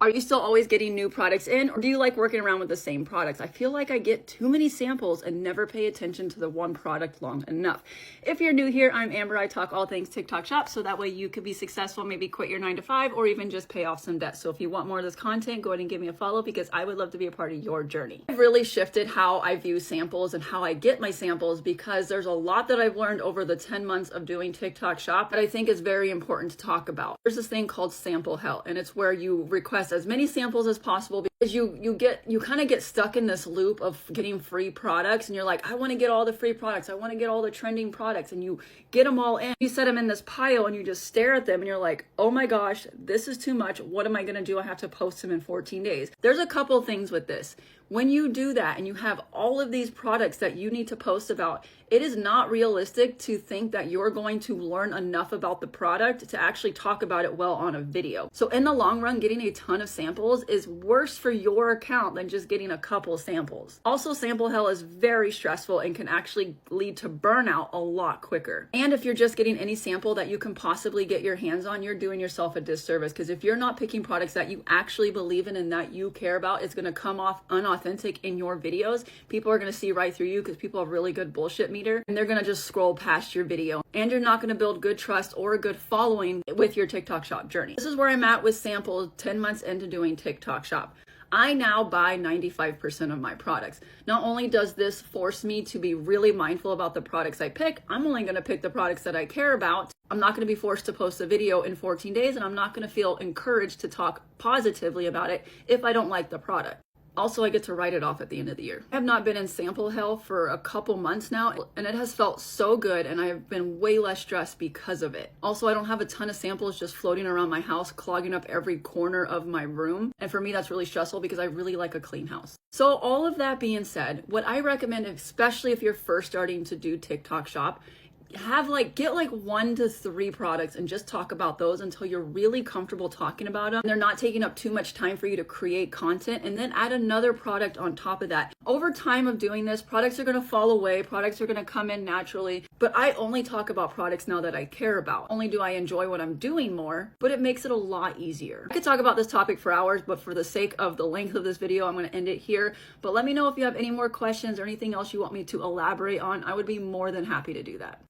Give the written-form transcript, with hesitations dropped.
Are you still always getting new products in, or do you like working around with the same products? I feel like I get too many samples and never pay attention to the one product long enough. If you're new here, I'm Amber. I talk all things TikTok shop, so that way you could be successful, maybe quit your 9-to-5, or even just pay off some debt. So if you want more of this content, go ahead and give me a follow because I would love to be a part of your journey. I've really shifted how I view samples and how I get my samples because there's a lot that I've learned over the 10 months of doing TikTok shop that I think is very important to talk about. There's this thing called sample hell, and it's where you request as many samples as possible because you kind of get stuck in this loop of getting free products, and you're like, I want to get all the free products, I want to get all the trending products, and you get them all in, you set them in this pile and you just stare at them and you're like, oh my gosh, this is too much. What am I going to do? I have to post them in 14 days. There's a couple things with this. When you do that and you have all of these products that you need to post about, it is not realistic to think that you're going to learn enough about the product to actually talk about it well on a video. So in the long run, getting a ton of samples is worse for your account than just getting a couple samples. Also, sample hell is very stressful and can actually lead to burnout a lot quicker. And if you're just getting any sample that you can possibly get your hands on, you're doing yourself a disservice, because if you're not picking products that you actually believe in and that you care about, it's going to come off unauthentic in your videos. People are going to see right through you because people have really good bullshit meter, and they're going to just scroll past your video, and you're not going to build good trust or a good following with your TikTok shop journey. This is where I'm at with samples 10 months into doing TikTok shop. I now buy 95% of my products. Not only does this force me to be really mindful about the products I pick, I'm only going to pick the products that I care about. I'm not going to be forced to post a video in 14 days, and I'm not going to feel encouraged to talk positively about it if I don't like the product. Also, I get to write it off at the end of the year. I have not been in sample hell for a couple months now, and it has felt so good, and I have been way less stressed because of it. Also, I don't have a ton of samples just floating around my house, clogging up every corner of my room. And for me, that's really stressful because I really like a clean house. So all of that being said, what I recommend, especially if you're first starting to do TikTok shop, get 1 to 3 products and just talk about those until you're really comfortable talking about them. They're not taking up too much time for you to create content, and then add another product on top of that. Over time of doing this, products are going to fall away, products are going to come in naturally, but I only talk about products now that I care about. Only do I enjoy what I'm doing more, but it makes it a lot easier. I could talk about this topic for hours, but for the sake of the length of this video, I'm going to end it here. But let me know if you have any more questions or anything else you want me to elaborate on. I would be more than happy to do that.